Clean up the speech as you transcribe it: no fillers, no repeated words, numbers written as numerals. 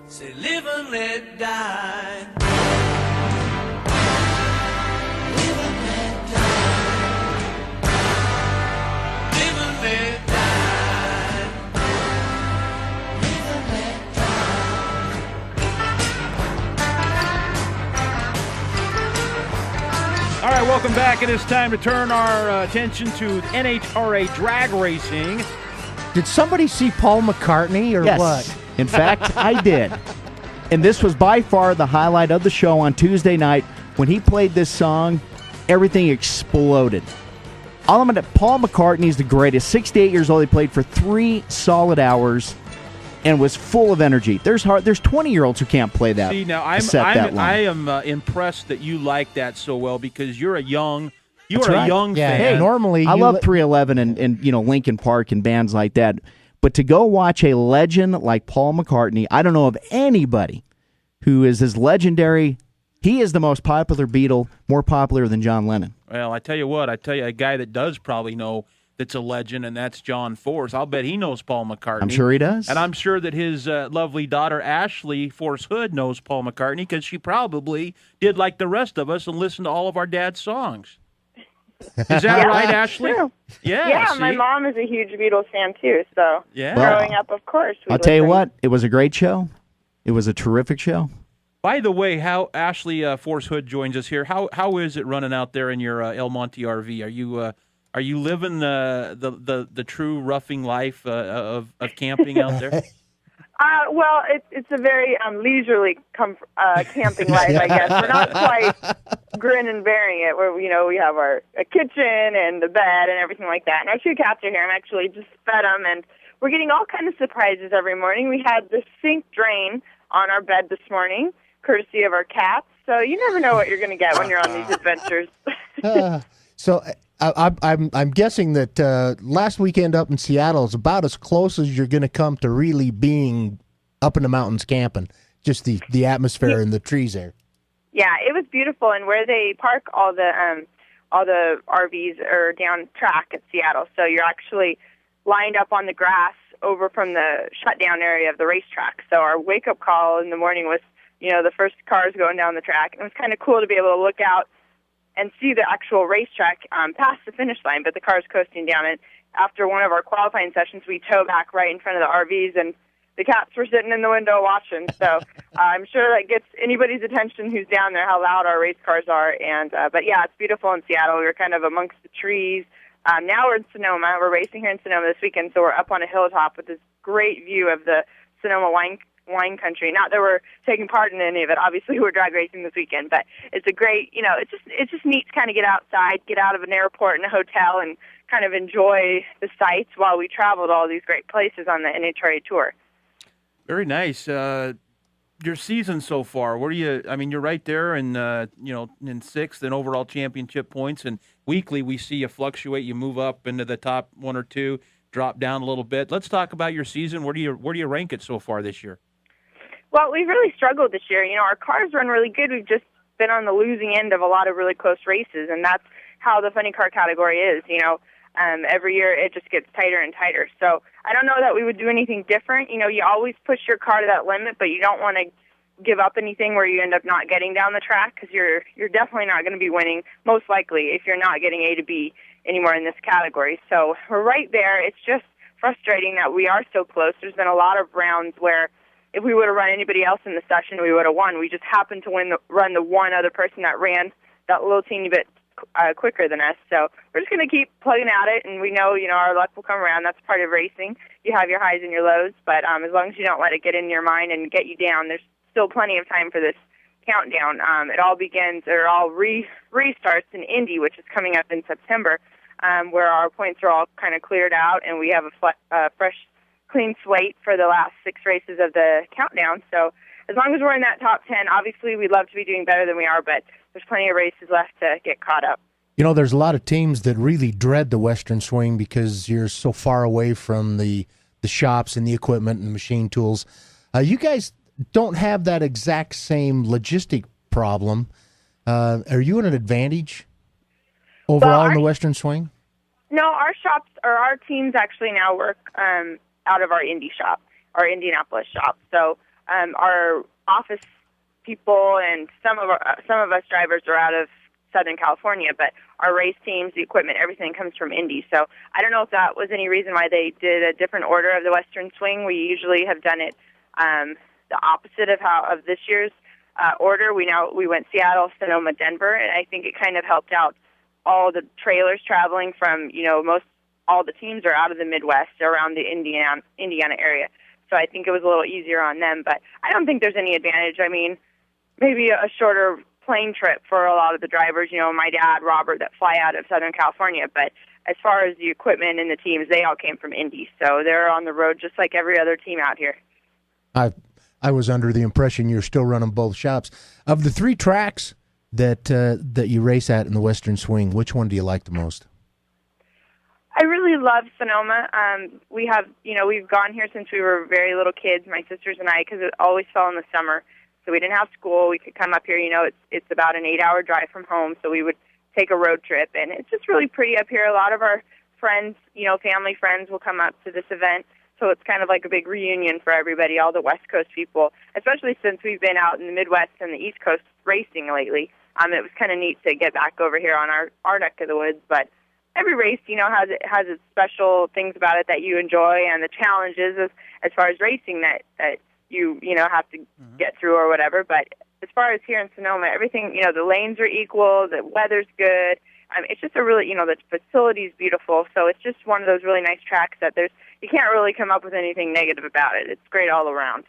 Say live and let die. Live and let die. Live and let die. Live and let die. All right, welcome back. It is time to turn our attention to NHRA drag racing. Did somebody see Paul McCartney or Yes. what? In fact, I did. And this was by far the highlight of the show on Tuesday night. When he played this song, everything exploded. Paul McCartney is the greatest. 68 years old. He played for 3 solid hours and was full of energy. There's 20-year-olds who can't play that. See, now I am impressed that you like that so well because you're a young fan. Hey, normally I love 311 and Linkin Park and bands like that. But to go watch a legend like Paul McCartney, I don't know of anybody who is as legendary. He is the most popular Beatle, more popular than John Lennon. Well, I tell you what, a guy that does probably know that's a legend, and that's John Force. I'll bet he knows Paul McCartney. I'm sure he does. And I'm sure that his lovely daughter, Ashley Force Hood, knows Paul McCartney because she probably did like the rest of us and listened to all of our dad's songs. Is that right, Ashley? True. Yeah, my mom is a huge Beatles fan too. So growing up, of course, I'll tell you what, it was a great show. It was a terrific show. By the way, how Ashley Force Hood joins us here. How is it running out there in your El Monte RV? Are you living the true roughing life of camping out there? Well, it's a very leisurely camping life, I guess. We're not quite grin and bearing it, where we have a kitchen and the bed and everything like that. And our 2 cats are here. I'm actually just fed them, and we're getting all kinds of surprises every morning. We had the sink drain on our bed this morning, courtesy of our cats. So you never know what you're going to get when you're on these adventures. So I'm guessing that last weekend up in Seattle is about as close as you're going to come to really being up in the mountains camping. Just the atmosphere and the trees there. Yeah, it was beautiful, and where they park all the RVs are down track at Seattle. So you're actually lined up on the grass over from the shutdown area of the racetrack. So our wake up call in the morning was, the first cars going down the track, and it was kind of cool to be able to look out and see the actual racetrack past the finish line, but the car's coasting down. And after one of our qualifying sessions, we tow back right in front of the RVs, and the cats were sitting in the window watching. So I'm sure that gets anybody's attention who's down there, how loud our race cars are. And but yeah, it's beautiful in Seattle. We were kind of amongst the trees. Now we're in Sonoma. We're racing here in Sonoma this weekend, so we're up on a hilltop with this great view of the Sonoma wine country. Not that we're taking part in any of it. Obviously, we're drag racing this weekend, but it's a great, it's just neat to kind of get outside, get out of an airport and a hotel, and kind of enjoy the sights while we travel to all these great places on the NHRA tour. Very nice. Your season so far, where do you? I mean, you're right there, in in 6th in overall championship points, and weekly we see you fluctuate. You move up into the top 1 or 2, drop down a little bit. Let's talk about your season. Where do you rank it so far this year? Well, we've really struggled this year. Our cars run really good. We've just been on the losing end of a lot of really close races, and that's how the funny car category is. Every year it just gets tighter and tighter. So I don't know that we would do anything different. You always push your car to that limit, but you don't want to give up anything where you end up not getting down the track, because you're definitely not going to be winning, most likely, if you're not getting A to B anymore in this category. So we're right there. It's just frustrating that we are so close. There's been a lot of rounds where if we would have run anybody else in the session, we would have won. We just happened to run the one other person that ran that little teeny bit quicker than us. So we're just going to keep plugging at it, and we know, our luck will come around. That's part of racing. You have your highs and your lows, but as long as you don't let it get in your mind and get you down, there's still plenty of time for this countdown. It all restarts in Indy, which is coming up in September, where our points are all kind of cleared out, and we have a fresh, clean slate for the last 6 races of the countdown. So as long as we're in that top 10, obviously we'd love to be doing better than we are, but there's plenty of races left to get caught up. There's a lot of teams that really dread the Western Swing because you're so far away from the shops and the equipment and the machine tools. You guys don't have that exact same logistic problem. Are you at an advantage overall in the Western Swing? No, our shops, or our teams actually now work out of our Indy shop, our Indianapolis shop. So our office people and some of us drivers are out of Southern California, but our race teams, the equipment, everything comes from Indy. So I don't know if that was any reason why they did a different order of the Western Swing. We usually have done it the opposite of this year's order. We went Seattle, Sonoma, Denver, and I think it kind of helped out all the trailers traveling from, all the teams are out of the Midwest around the Indiana area. So I think it was a little easier on them, but I don't think there's any advantage. I mean, maybe a shorter plane trip for a lot of the drivers, my dad, Robert, that fly out of Southern California. But as far as the equipment and the teams, they all came from Indy. So they're on the road just like every other team out here. I was under the impression you're still running both shops. Of the 3 tracks that you race at in the Western Swing, which one do you like the most? I really love Sonoma. We've gone here since we were very little kids, my sisters and I, because it always fell in the summer. So we didn't have school. We could come up here. It's about an 8-hour drive from home. So we would take a road trip, and it's just really pretty up here. A lot of our friends, family friends, will come up to this event. So it's kind of like a big reunion for everybody, all the West Coast people, especially since we've been out in the Midwest and the East Coast racing lately. It was kind of neat to get back over here on our neck of the woods. But every race, has its special things about it that you enjoy, and the challenges as far as racing that you have to get through or whatever. But as far as here in Sonoma, everything, the lanes are equal, the weather's good. It's just a really, the facility's beautiful. So it's just one of those really nice tracks that you can't really come up with anything negative about it. It's great all around.